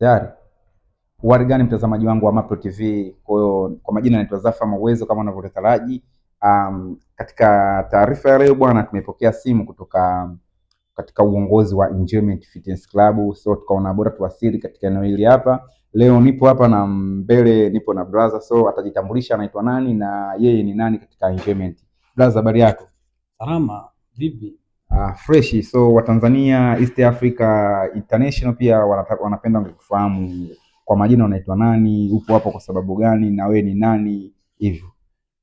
Tayari. Habari gani mtazamaji wangu wa Mapro TV? Kwa majina naitwa Zafar Mawezo kama unavyotaraji. Katika taarifa ya leo bwana, tumepokea simu kutoka katika uongozi wa Enjoyment Fitness Club. So tukaona bora tuwasili katika eneo hili hapa. Leo nipo hapa na mbele nipo na brother, so atajitambulisha anaitwa nani na yeye ni nani katika Enjoyment. Brother, habari yako? Salama, vipi? Fresh. So Watanzania, East Africa, International pia wanapenda kufahamu kwa majina unaitwa nani, upo hapo kwa sababu gani, na wewe ni nani hivyo?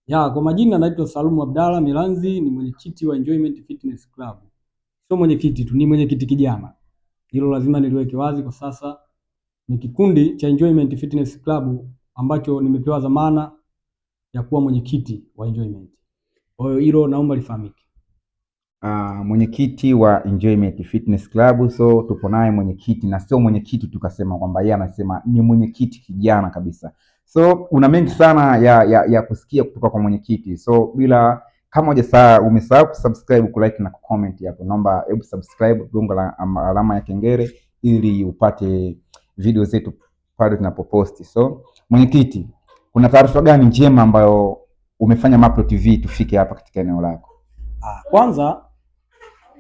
Kwa majina naitwa Salumu Abdalla Milanzi, ni mwenyekiti wa Enjoyment Fitness Club. Sio mwenyekiti tu, ni mwenyekiti kijana. Hilo lazima niliweke wazi kwa sasa. Ni kikundi cha Enjoyment Fitness Club ambacho nimepewa dhamana ya kuwa mwenyekiti wa Enjoyment. Kwa hiyo hilo naomba lifahamike. Mwenyekiti wa Enjoyment Fitness Club. So tupo naye mwenyekiti, na sio mwenyekiti tukasema kwamba yeye anasema ni mwenyekiti kijana kabisa. So una mengi sana ya kusikia kutoka kwa mwenyekiti. So bila kama umesahau kusubscribe, kulike na kucomment hapo, naomba hebu subscribe, gonga alama ya kengele ili upate video zetu pale tunapoposti. So mwenyekiti, kuna taarifa gani njema ambayo umefanya Mapro TV tufike hapa katika eneo lako? Kwanza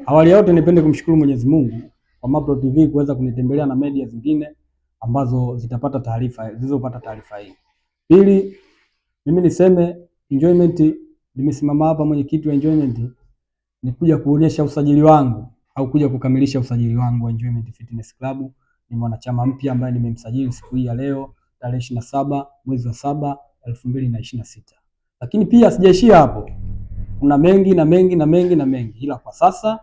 awali yote nipende kumshukuru Mwenyezi Mungu kwa Mapro TV kuweza kunitembelea na media zingine ambazo zilizopata taarifa hii. Pili, mimi niseme Enjoyment nimesimama hapa mwenyekiti wa Enjoyment ni kuja kuonyesha usajili wangu au kuja kukamilisha usajili wangu wa Enjoyment Fitness Club. Ni mwanachama mpya ambaye nimemsajili siku hii ya leo tarehe 27 mwezi wa 7 2026. Lakini pia sijaishia hapo. Kuna mengi na mengi, ila kwa sasa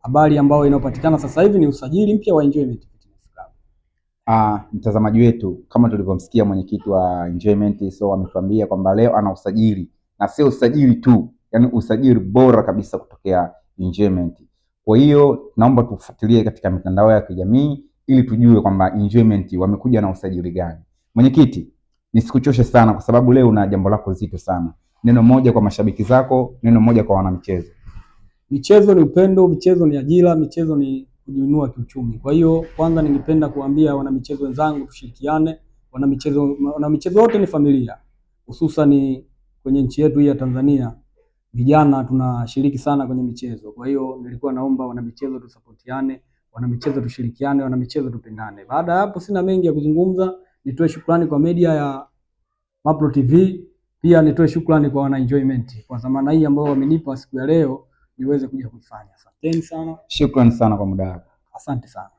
habari ambayo inayopatikana sasa hivi ni usajili mpya wa Enjoyment Fitness Club. Mtazamaji wetu, kama tulivyomsikia mwenyekiti wa Enjoyment, so ametuambia kwamba leo ana usajili, na sio usajili tu, yani usajili bora kabisa kutokea Enjoyment. Kwa hiyo naomba tufuatilie katika mitandao ya kijamii ili tujue kwamba Enjoyment wamekuja na usajili gani. Mwenyekiti, nisikuchoshe sana kwa sababu leo una jambo lako zito sana. Neno moja kwa mashabiki zako, neno moja kwa wanamichezo. Michezo ni upendo, michezo ni ajira, michezo ni kujiinua kiuchumi. Kwa hiyo kwanza ningependa kuambia wanamichezo wenzangu tushirikiane. Wanamichezo wote ni familia. Hususan kwenye nchi yetu hii ya Tanzania, vijana tunashiriki sana kwenye michezo. Kwa hiyo nilikuwa naomba wanamichezo tusapotiane, wanamichezo tushirikiane, wanamichezo tupendane. Baada ya hapo sina mengi ya kuzungumza, nitoe shukrani kwa media ya Mapro TV, pia nitoe shukrani kwa wana Enjoyment kwa dhamana hii ambao wamenipa siku ya leo niweze kuja kuifanya. Asanteni sana. Shukrani sana kwa muda wako. Asante sana.